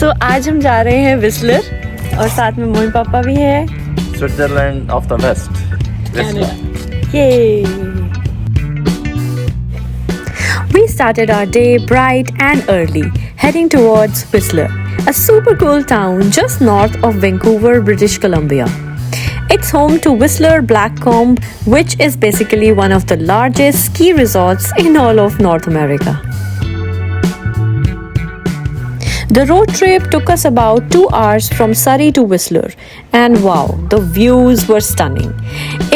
तो आज हम जा रहे हैं विस्लर और साथ में मम्मी पापा भी है. Switzerland of the West. Canada. Yay! We started our day bright and early, heading towards Whistler, a super cool town just north of Vancouver, British Columbia. It's home to Whistler Blackcomb, which is basically one of the largest ski resorts in all of North America. The road trip took us about 2 hours from Surrey to Whistler, and wow, the views were stunning.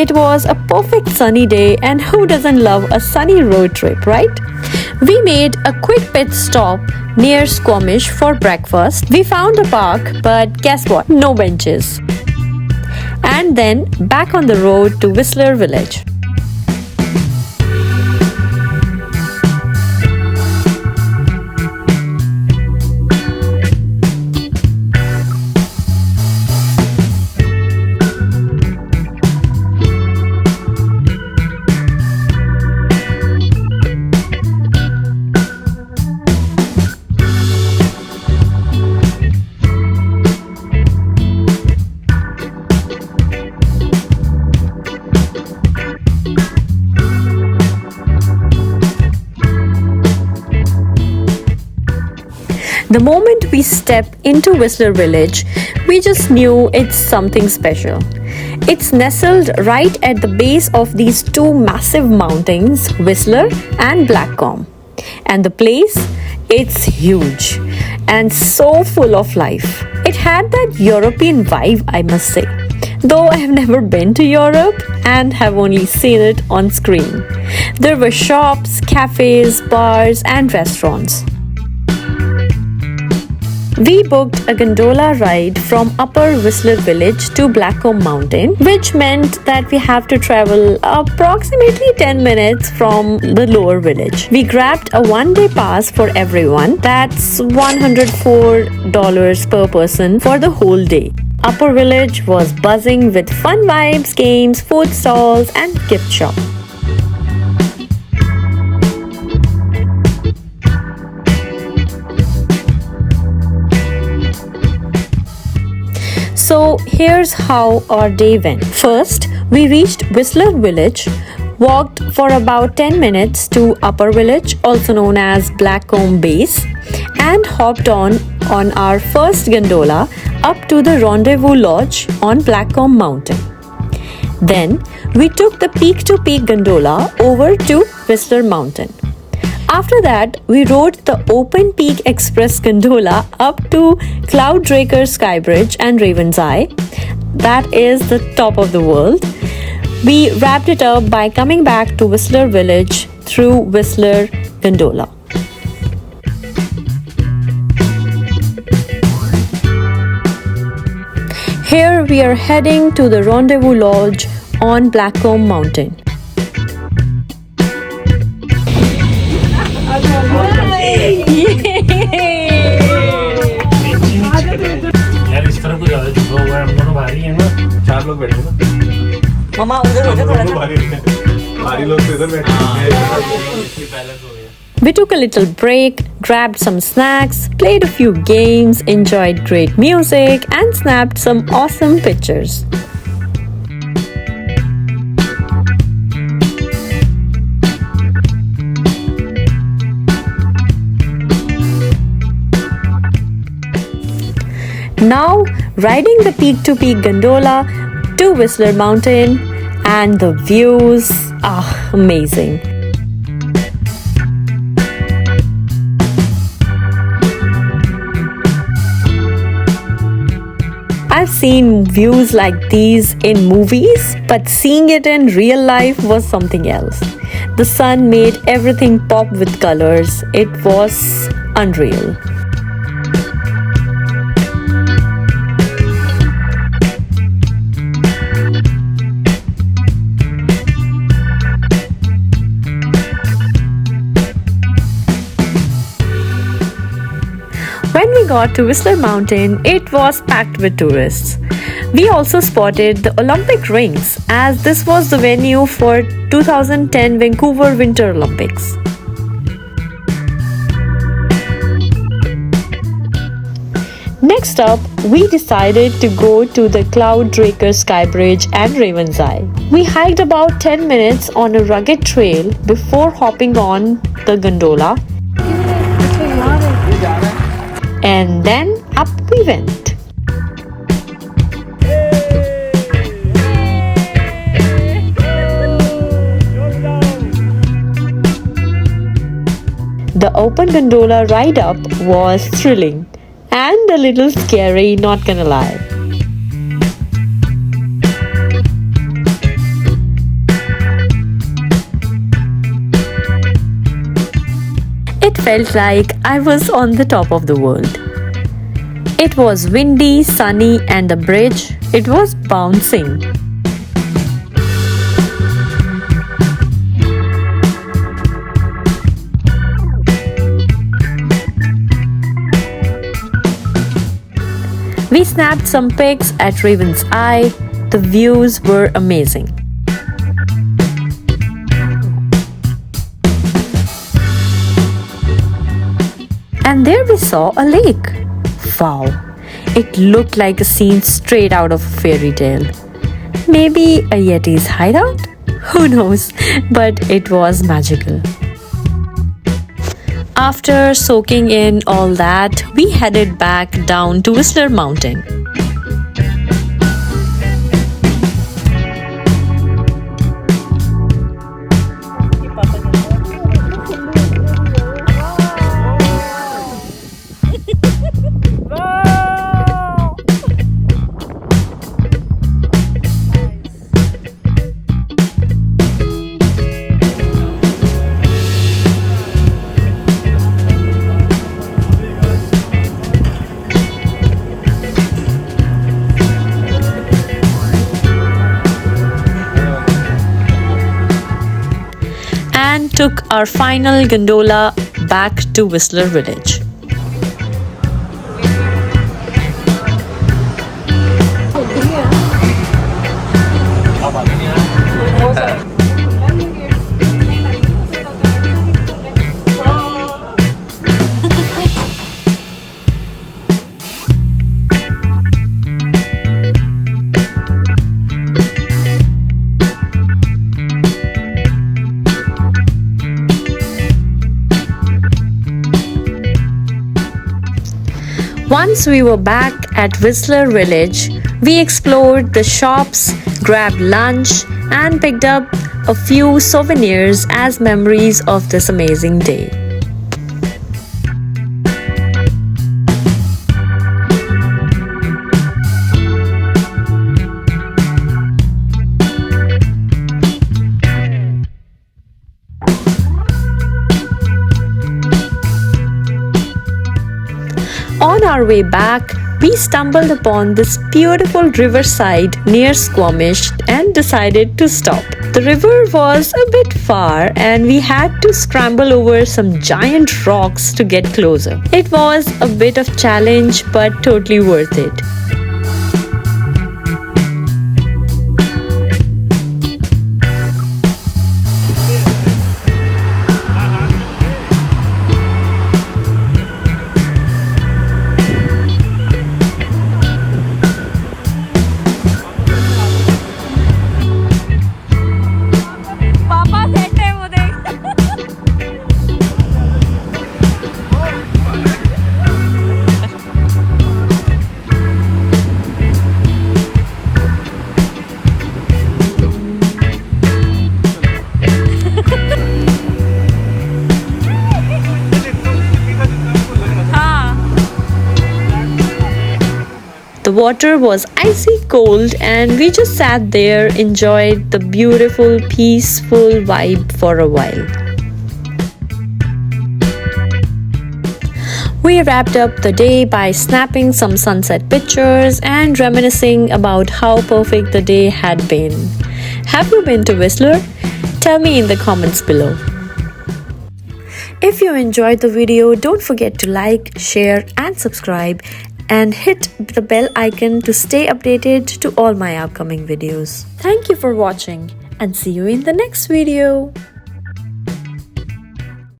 It was a perfect sunny day, and who doesn't love a sunny road trip, right? We made a quick pit stop near Squamish for breakfast. We found a park, but guess what? No benches. And then back on the road to Whistler village. The moment we stepped into Whistler village, we just knew it's something special. It's nestled right at the base of these two massive mountains, Whistler and Blackcomb. And the place, it's huge and so full of life. It had that European vibe, I must say. Though I have never been to Europe and have only seen it on screen. There were shops, cafes, bars and restaurants. We booked a gondola ride from Upper Whistler village to Blackcomb Mountain, which meant that we have to travel approximately 10 minutes from the lower village. We grabbed a one-day pass for everyone. That's $104 per person for the whole day. Upper village was buzzing with fun vibes, games, food stalls and gift shop. So here's how our day went. First, we reached Whistler village, walked for about 10 minutes to Upper village, also known as Blackcomb base, and hopped on our first gondola up to the rendezvous lodge on Blackcomb Mountain. Then we took the peak-to-peak gondola over to Whistler Mountain. After that, we rode the Open Peak Express gondola up to Cloudraker Skybridge and riverside. That is the top of the world. We wrapped it up by coming back to Whistler village through Whistler gondola. Here we are heading to the rendezvous lodge on Blackcomb Mountain. मामा उधर उधर थोड़ा We took a little break, grabbed some snacks, played a few games, enjoyed great music, and snapped some awesome pictures. Now, riding the peak-to-peak gondola to Whistler Mountain, and the views are amazing. I've seen views like these in movies, but seeing it in real life was something else. The sun made everything pop with colors. It was unreal. When we got to Whistler Mountain, it was packed with tourists. We also spotted the Olympic rings, as this was the venue for 2010 Vancouver Winter Olympics. Next up, we decided to go to the Cloudraker Skybridge and Raven's Eye. We hiked about 10 minutes on a rugged trail before hopping on the gondola. And then up we went. The open gondola ride up was thrilling and a little scary, not gonna lie. It felt like I was on the top of the world. It was windy, sunny, and the bridge, it was bouncing. We snapped some pics at Raven's Eye. The views were amazing. And there we saw a lake. Wow, it looked like a scene straight out of a fairy tale. Maybe a Yeti's hideout? Who knows, but it was magical. After soaking in all that, we headed back down to Whistler Mountain. And took our final gondola back to Whistler Village. Once we were back at Whistler Village, we explored the shops, grabbed lunch, and picked up a few souvenirs as memories of this amazing day. On our way back, we stumbled upon this beautiful riverside near Squamish and decided to stop. The river was a bit far and we had to scramble over some giant rocks to get closer. It was a bit of challenge but totally worth it. The water was icy cold and we just sat there, enjoyed the beautiful, peaceful vibe for a while. We wrapped up the day by snapping some sunset pictures and reminiscing about how perfect the day had been. Have you been to Whistler? Tell me in the comments below. If you enjoyed the video, don't forget to like, share and subscribe and hit the bell icon to stay updated to all my upcoming videos. Thank you for watching and see you in the next video.